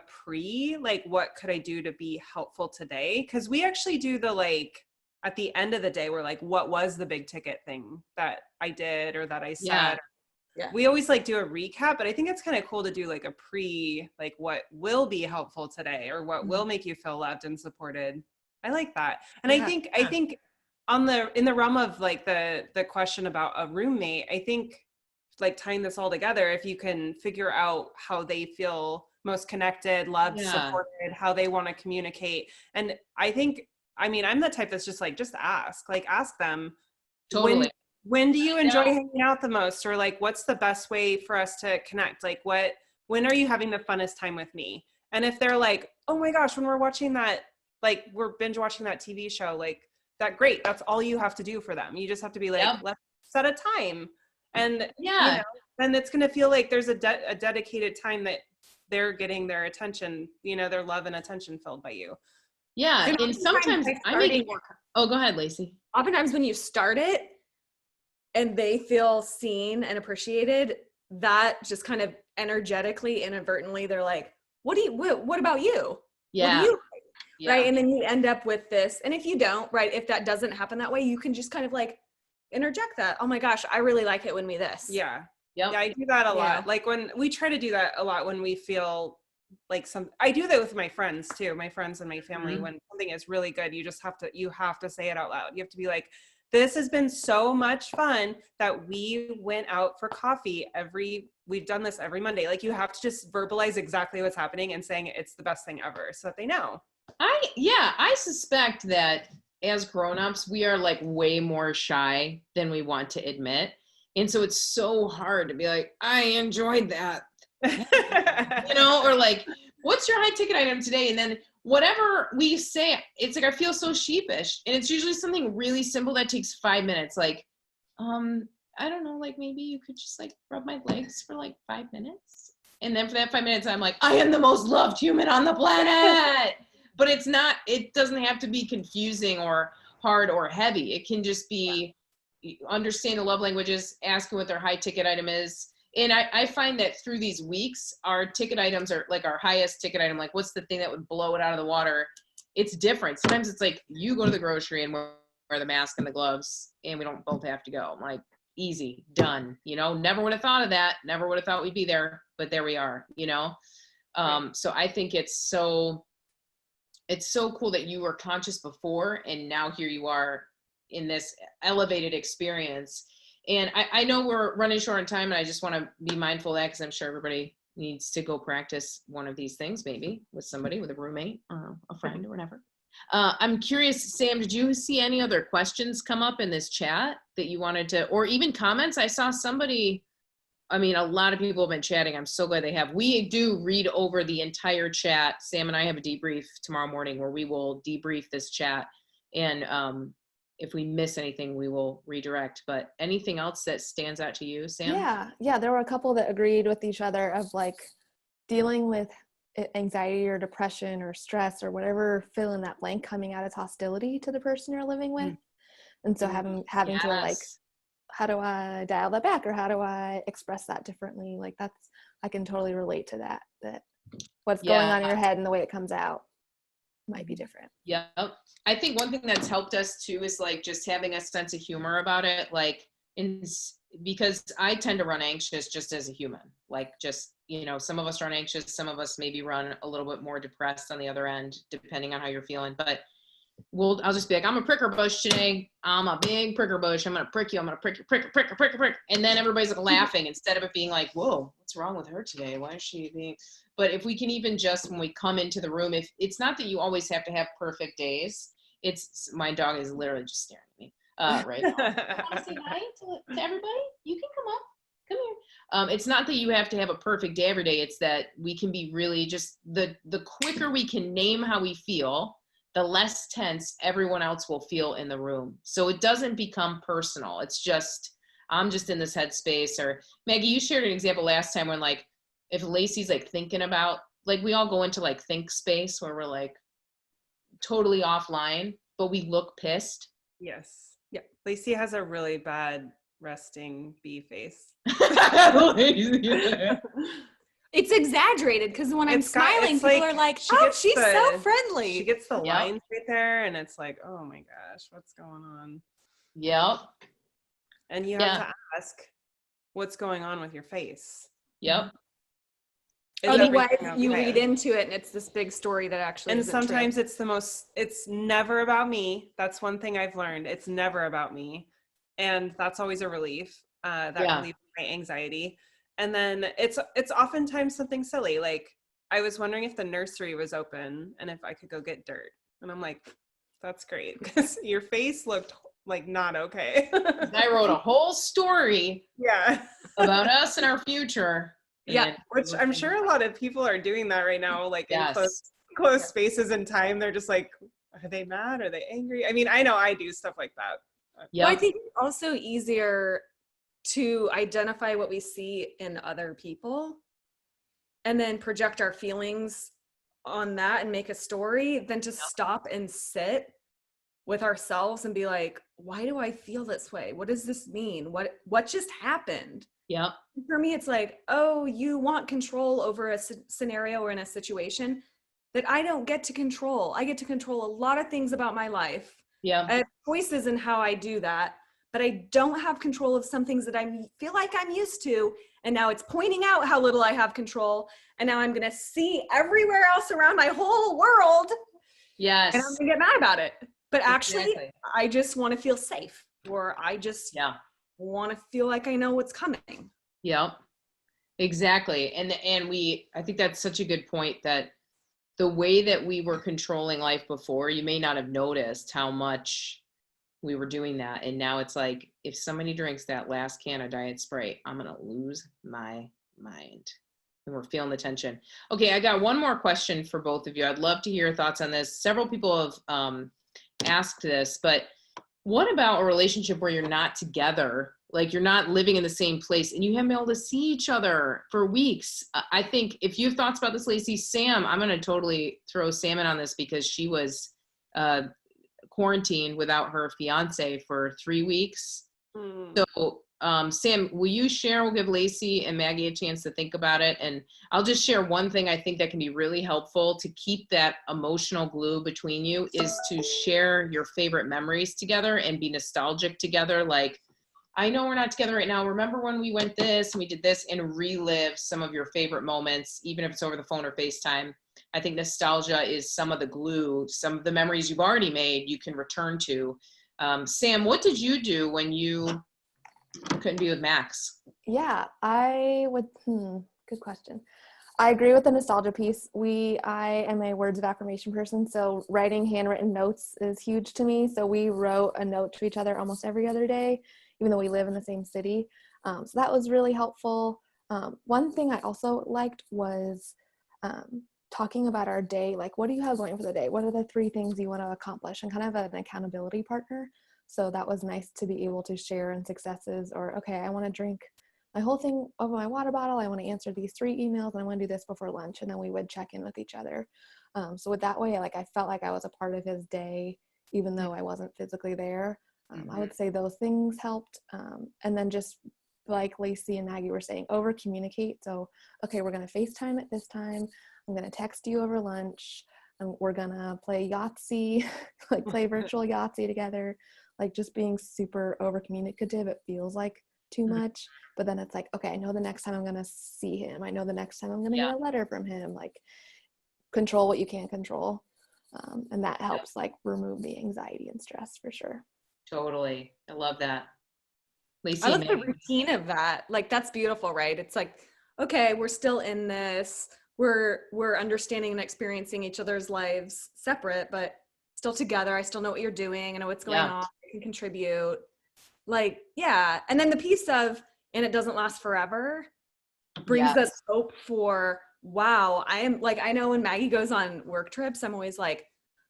like, what could I do to be helpful today? Cause we actually do the, like, at the end of the day, we're like, what was the big ticket thing that I did or that I said? Yeah. We always like do a recap, but I think it's kind of cool to do like a like what will be helpful today or what will make you feel loved and supported. I like that. And I think in the realm of like the question about a roommate, I think like tying this all together, if you can figure out how they feel most connected, loved, supported, how they want to communicate. And I think, I mean, I'm the type that's just like, just ask them. Totally. When do you enjoy hanging out the most? Or like, what's the best way for us to connect? Like when are you having the funnest time with me? And if they're like, oh my gosh, when we're watching that, like we're binge watching that TV show, like that, great. That's all you have to do for them. You just have to be like, let's set a time. And you know, then it's going to feel like there's a dedicated time that they're getting their attention, you know, their love and attention filled by you. Yeah. And sometimes I make it work. Oh, go ahead, Lacy. Oftentimes when you start it and they feel seen and appreciated, that just kind of energetically, inadvertently, they're like, what about you? Yeah. What do you like? Right. And then you end up with this. And if you don't, right, if that doesn't happen that way, you can just kind of like interject that. Oh my gosh, I really like it when we this. Yeah. Yeah, I do that a lot. Like when we try to do that a lot when we feel like I do that with my friends too, my friends and my family. When something is really good, you have to say it out loud. You have to be like, this has been so much fun that we went out for coffee we've done this every Monday. Like you have to just verbalize exactly what's happening and saying it's the best thing ever so that they know. I suspect that as grownups, we are like way more shy than we want to admit. And so it's so hard to be like, I enjoyed that, you know, or like, what's your high ticket item today? And then whatever we say, it's like, I feel so sheepish. And it's usually something really simple that takes 5 minutes. Like, I don't know, like maybe you could just like rub my legs for like 5 minutes. And then for that 5 minutes, I'm like, I am the most loved human on the planet. But it doesn't have to be confusing or hard or heavy. It can just be understand the love languages, asking what their high ticket item is. And I find that through these weeks, our ticket items are like our highest ticket item. Like what's the thing that would blow it out of the water? It's different. Sometimes it's like you go to the grocery and wear the mask and the gloves and we don't both have to go. I'm like, easy, done, you know, never would have thought of that. Never would have thought we'd be there, but there we are, you know? So I think it's so cool that you were conscious before and now here you are in this elevated experience. And I know we're running short on time and I just want to be mindful of that because I'm sure everybody needs to go practice one of these things, maybe with somebody, with a roommate or a friend or whatever. I'm curious, Sam, did you see any other questions come up in this chat that you wanted to, or even comments? I saw somebody, I mean, a lot of people have been chatting. I'm so glad they have. We do read over the entire chat. Sam and I have a debrief tomorrow morning where we will debrief this chat. And if we miss anything, we will redirect. But anything else that stands out to you, Sam? Yeah. There were a couple that agreed with each other of like dealing with anxiety or depression or stress or whatever, fill in that blank, coming out as hostility to the person you're living with. And so having to like, how do I dial that back or how do I express that differently? Like I can totally relate to that what's going on in your head and the way it comes out might be different. Yep. I think one thing that's helped us too is like just having a sense of humor about it. Like because I tend to run anxious just as a human, like just, you know, some of us run anxious, some of us maybe run a little bit more depressed on the other end, depending on how you're feeling. But I'll just be like, I'm a pricker bush today. I'm a big pricker bush. I'm going to prick you. I'm going to prick. And then everybody's like laughing instead of it being like, whoa, what's wrong with her today? Why is she being, but if we can even just, when we come into the room, if it's not that you always have to have perfect days, my dog is literally just staring at me right now. I want to say hi to everybody. You can come up. Come here. It's not that you have to have a perfect day every day. It's that we can be really just the quicker we can name how we feel, the less tense everyone else will feel in the room. So it doesn't become personal. It's just, I'm just in this headspace. Or Maggie, you shared an example last time when like, if Lacy's like thinking about, like we all go into like think space where we're like totally offline, but we look pissed. Yes. Yeah. Lacy has a really bad resting bee face. It's exaggerated because when I'm smiling, people are like, oh, she's so friendly. She gets the lines right there and it's like, oh my gosh, what's going on? Yep. And you have to ask, what's going on with your face? Yep. Otherwise, you read into it and it's this big story that actually and isn't sometimes true. it's never about me. That's one thing I've learned. It's never about me. And that's always a relief. That relieves my anxiety. And then it's oftentimes something silly. Like, I was wondering if the nursery was open and if I could go get dirt. And I'm like, that's great, because your face looked like not okay. I wrote a whole story about us and our future. Yeah, which I'm sure a lot of people are doing that right now, like in close spaces in time. They're just like, are they mad? Are they angry? I mean, I know I do stuff like that. Well, I think it's also easier to identify what we see in other people and then project our feelings on that and make a story than to stop and sit with ourselves and be like, why do I feel this way? What does this mean? What just happened? Yep. For me, it's like, oh, you want control over a scenario or in a situation that I don't get to control. I get to control a lot of things about my life. Yeah. I have choices in how I do that, but I don't have control of some things that I feel like I'm used to. And now it's pointing out how little I have control. And now I'm going to see everywhere else around my whole world. Yes. And I'm going to get mad about it. But actually, I just want to feel safe, or I just want to feel like I know what's coming. Yep. Exactly. And I think that's such a good point, that the way that we were controlling life before, you may not have noticed how much we were doing that. And now it's like, if somebody drinks that last can of Diet Sprite, I'm going to lose my mind. And we're feeling the tension. Okay, I got one more question for both of you. I'd love to hear your thoughts on this. Several people have asked this, but what about a relationship where you're not together? Like, you're not living in the same place and you haven't been able to see each other for weeks. I think if you have thoughts about this, Lacy, Sam, I'm going to totally throw Sam in on this, because she was quarantined without her fiance for 3 weeks. So Sam, will you share? We'll give Lacy and Maggie a chance to think about it. And I'll just share one thing I think that can be really helpful to keep that emotional glue between you, is to share your favorite memories together and be nostalgic together. Like, I know we're not together right now. Remember when we went this and we did this, and relive some of your favorite moments, even if it's over the phone or FaceTime. I think nostalgia is some of the glue. Some of the memories you've already made, you can return to. Sam, what did you do when you couldn't be with Max? Yeah, I would, good question. I agree with the nostalgia piece. I am a words of affirmation person, so writing handwritten notes is huge to me. So we wrote a note to each other almost every other day, even though we live in the same city. So that was really helpful. One thing I also liked was talking about our day. Like, what do you have going for the day? What are the 3 things you want to accomplish? And kind of an accountability partner. So that was nice to be able to share in successes, or, okay, I want to drink my whole thing over my water bottle. I want to answer these 3 emails, and I want to do this before lunch. And then we would check in with each other. So with that way, like, I felt like I was a part of his day, even though I wasn't physically there. I would say those things helped. And then just like Lacy and Maggie were saying, over communicate. So, okay, we're going to FaceTime at this time. I'm going to text you over lunch. And we're going to play Yahtzee, like play virtual Yahtzee together. Like, just being super over communicative. It feels like too much, but then it's like, okay, I know the next time I'm going to see him. I know the next time I'm going to get a letter from him. Like, control what you can't control. And that helps like remove the anxiety and stress for sure. Totally. I love that. Lacy, I love the routine of that. Like, that's beautiful, right? It's like, okay, we're still in this. We're understanding and experiencing each other's lives separate, but still together. I still know what you're doing. I know what's going on. I can contribute. Like, yeah. And then the piece of, and it doesn't last forever, brings us hope for, wow, I am like, I know when Maggie goes on work trips, I'm always like,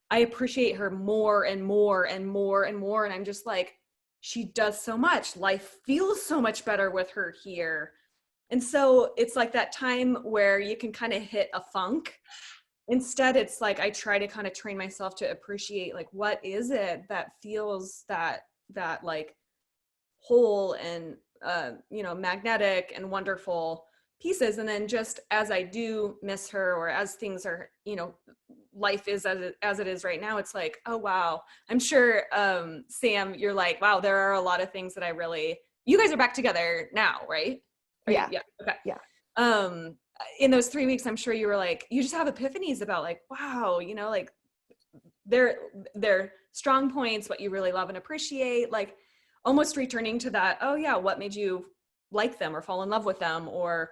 I appreciate her more and more and more and more. And I'm just like, she does so much. Life feels so much better with her here. And so it's like that time where you can kind of hit a funk. Instead, it's like, I try to kind of train myself to appreciate, like, what is it that feels that like whole and, magnetic and wonderful pieces. And then just as I do miss her, or as things are, life is as it is right now, it's like, oh, wow. I'm sure, Sam, you're like, wow, there are a lot of things that you guys are back together now, right? Yeah. Yeah. Okay. Yeah. in those 3 weeks, I'm sure you were like, you just have epiphanies about like, wow, you know, like their strong points, what you really love and appreciate, like almost returning to that, oh yeah, what made you like them or fall in love with them or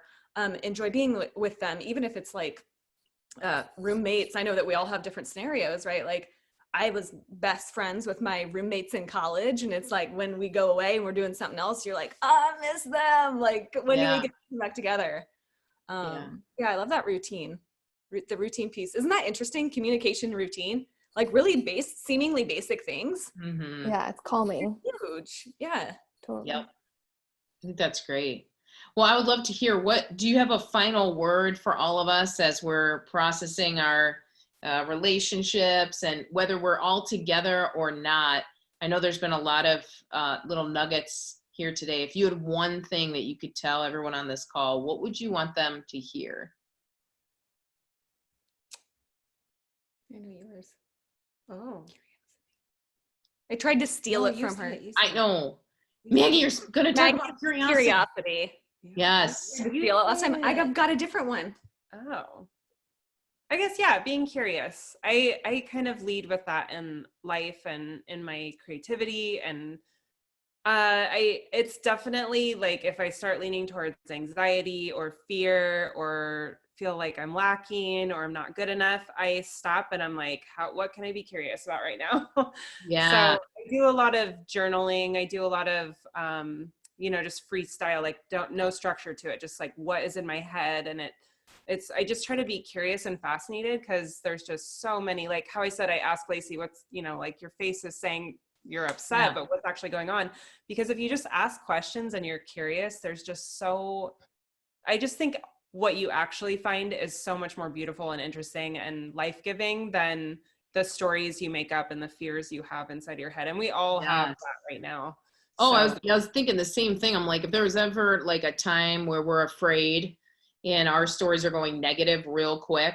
enjoy being with them, even if it's like roommates. I know that we all have different scenarios, right? Like I was best friends with my roommates in college, and it's like when we go away and we're doing something else, you're like, oh, I miss them. Like when do we get back together? Yeah, I love that routine, the routine piece. Isn't that interesting? Communication routine, like really seemingly basic things. Mm-hmm. Yeah, it's calming. It's huge. Yeah. Totally. Yep. I think that's great. Well, I would love to hear, do you have a final word for all of us as we're processing our relationships and whether we're all together or not? I know there's been a lot of little nuggets here today. If you had one thing that you could tell everyone on this call, what would you want them to hear? I know yours. Oh. I tried to steal it from her. I know. Maggie, you're going to talk about curiosity. Yes. Steal it last time. I got a different one. Oh. I guess, yeah, being curious. I kind of lead with that in life and in my creativity. And it's definitely like if I start leaning towards anxiety or fear or feel like I'm lacking or I'm not good enough, I stop and I'm like, what can I be curious about right now? Yeah. So I do a lot of journaling. I do a lot of, just freestyle, like no structure to it. Just like what is in my head. And I just try to be curious and fascinated because there's just so many, like how I said, I asked Lacy, what's, like your face is saying you're upset, but what's actually going on? Because if you just ask questions and you're curious, there's just I just think what you actually find is so much more beautiful and interesting and life-giving than the stories you make up and the fears you have inside your head. And we all have that right now. Oh, I was thinking the same thing. I'm like, if there was ever like a time where we're afraid and our stories are going negative real quick,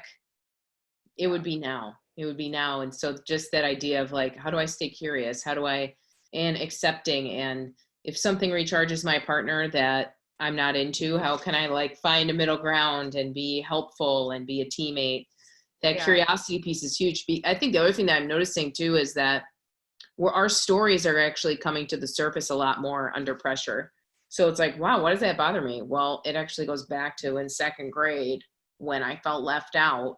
it would be now. It would be now. And so just that idea of like, how do I stay curious? And accepting, and if something recharges my partner that I'm not into, how can I like find a middle ground and be helpful and be a teammate? That curiosity piece is huge. I think the other thing that I'm noticing too is that our stories are actually coming to the surface a lot more under pressure. So it's like, wow, why does that bother me? Well, it actually goes back to in second grade when I felt left out.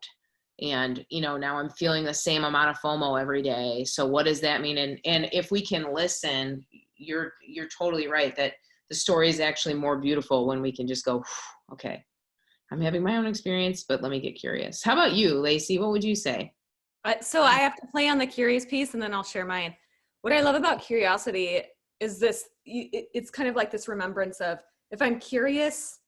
And, now I'm feeling the same amount of FOMO every day. So what does that mean? And if we can listen, you're totally right that the story is actually more beautiful when we can just go, okay, I'm having my own experience, but let me get curious. How about you, Lacy? What would you say? So I have to play on the curious piece and then I'll share mine. What I love about curiosity is it's kind of like this remembrance of, if I'm curious,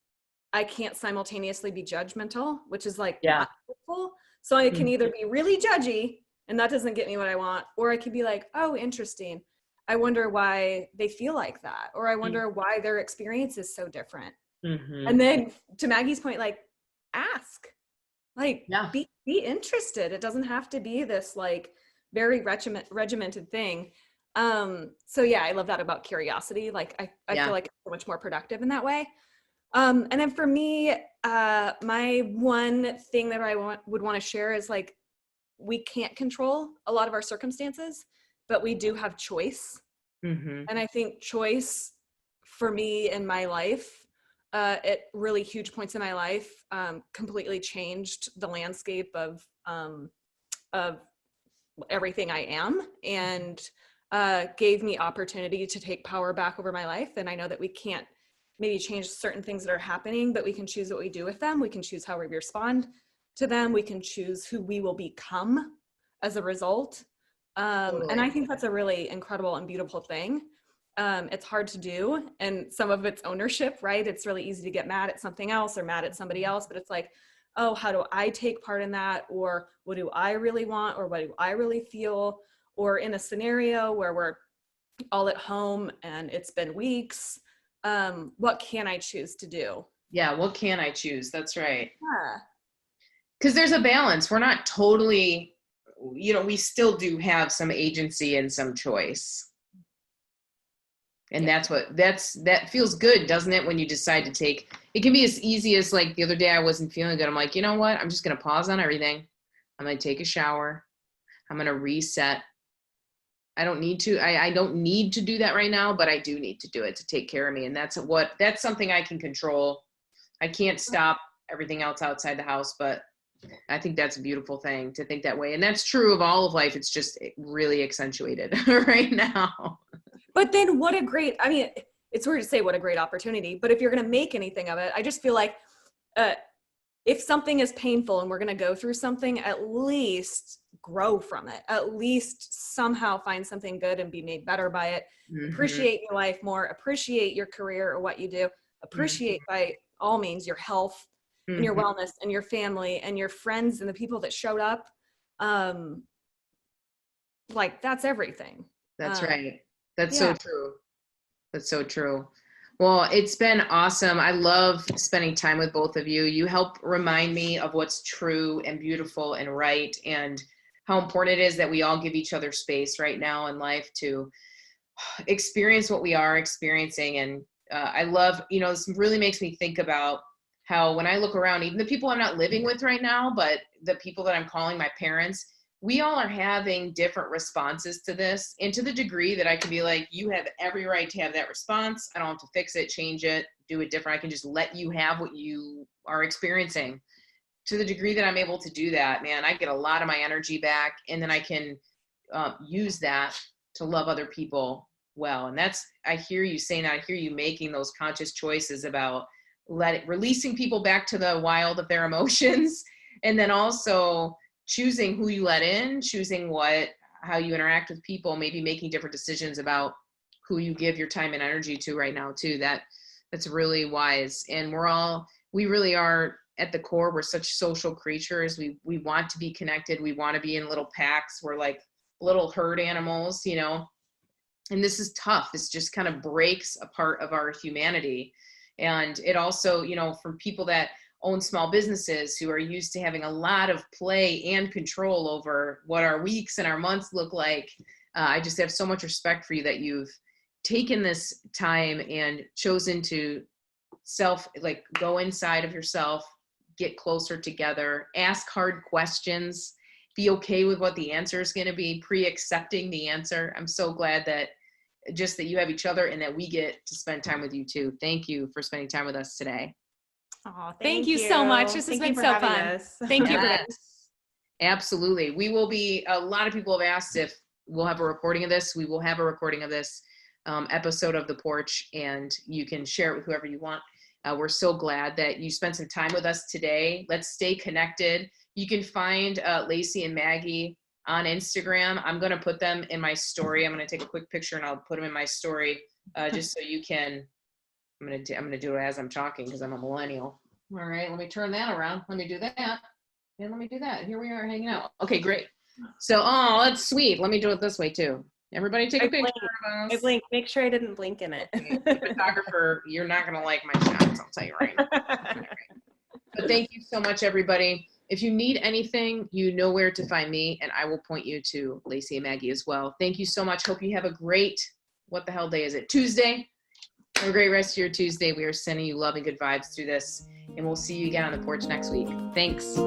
I can't simultaneously be judgmental, which is like not helpful. So I can either be really judgy and that doesn't get me what I want, or I could be like, oh, interesting. I wonder why they feel like that, or I wonder why their experience is so different. Mm-hmm. And then to Maggie's point, like ask, like be interested. It doesn't have to be this like very regimented thing. So yeah, I love that about curiosity. Like I feel like it's so much more productive in that way. And then for me, my one thing that I would want to share is like, we can't control a lot of our circumstances, but we do have choice. Mm-hmm. And I think choice for me in my life, at really huge points in my life, completely changed the landscape of everything I am, and gave me opportunity to take power back over my life. And I know that we can't maybe change certain things that are happening, but we can choose what we do with them. We can choose how we respond to them. We can choose who we will become as a result. And I think that's a really incredible and beautiful thing. It's hard to do, and some of it's ownership, right? It's really easy to get mad at something else or mad at somebody else, but it's like, oh, how do I take part in that? Or what do I really want? Or what do I really feel? Or in a scenario where we're all at home and it's been weeks, what can I choose to do? Yeah, what can I choose? That's right. Yeah. Because there's a balance. We're not totally, we still do have some agency and some choice. And that feels good, doesn't it? When you decide to take, it can be as easy as like the other day I wasn't feeling good. I'm like, you know what? I'm just going to pause on everything. I'm going to take a shower. I'm going to reset. I don't need to do that right now, but I do need to do it to take care of me. And that's something I can control. I can't stop everything else outside the house, but I think that's a beautiful thing to think that way. And that's true of all of life. It's just really accentuated right now. But then it's weird to say what a great opportunity, but if you're going to make anything of it, I just feel like if something is painful and we're going to go through something, at least grow from it, at least somehow find something good and be made better by it. Mm-hmm. Appreciate your life more, appreciate your career or what you do, appreciate by all means your health and your wellness and your family and your friends and the people that showed up. Like that's everything. That's right. That's so true. That's so true. Well, it's been awesome. I love spending time with both of you. You help remind me of what's true and beautiful and right, and how important it is that we all give each other space right now in life to experience what we are experiencing. And I love, this really makes me think about how when I look around, even the people I'm not living with right now, but the people that I'm calling my parents, we all are having different responses to this. And to the degree that I can be like, you have every right to have that response. I don't have to fix it, change it, do it different. I can just let you have what you are experiencing. To the degree that I'm able to do that, man, I get a lot of my energy back, and then I can use that to love other people well. And I hear you saying that. I hear you making those conscious choices about releasing people back to the wild of their emotions, and then also choosing who you let in, choosing how you interact with people, maybe making different decisions about who you give your time and energy to right now too. That's really wise. And we really are at the core, we're such social creatures. We want to be connected. We want to be in little packs. We're like little herd animals, and this is tough. This just kind of breaks a part of our humanity. And it also, from people that own small businesses who are used to having a lot of play and control over what our weeks and our months look like. I just have so much respect for you that you've taken this time and chosen to go inside of yourself, get closer together, ask hard questions, be okay with what the answer is going to be, pre-accepting the answer. I'm so glad that you have each other and that we get to spend time with you too. Thank you for spending time with us today. Oh, thank you so much. This has been so fun. Thank you. Absolutely. We will be, a lot of people have asked if we'll have a recording of this. We will have a recording of this episode of The Porch, and you can share it with whoever you want. We're so glad that you spent some time with us today. Let's stay connected. You can find Lacy and Maggie on Instagram. I'm going to put them in my story. I'm going to take a quick picture and I'll put them in my story just so you can. I'm going to do it as I'm talking because I'm a millennial. All right, let me turn that around. Let me do that. And let me do that. Here we are hanging out. Okay, great. So, that's sweet. Let me do it this way too. Everybody take a picture of us. I blinked. Make sure I didn't blink in it. Okay. The photographer, you're not going to like my shots, I'll tell you right now. But thank you so much, everybody. If you need anything, you know where to find me, and I will point you to Lacy and Maggie as well. Thank you so much. Hope you have a great, what the hell day is it? Tuesday. Have a great rest of your Tuesday. We are sending you love and good vibes through this, and we'll see you again on the porch next week. Thanks.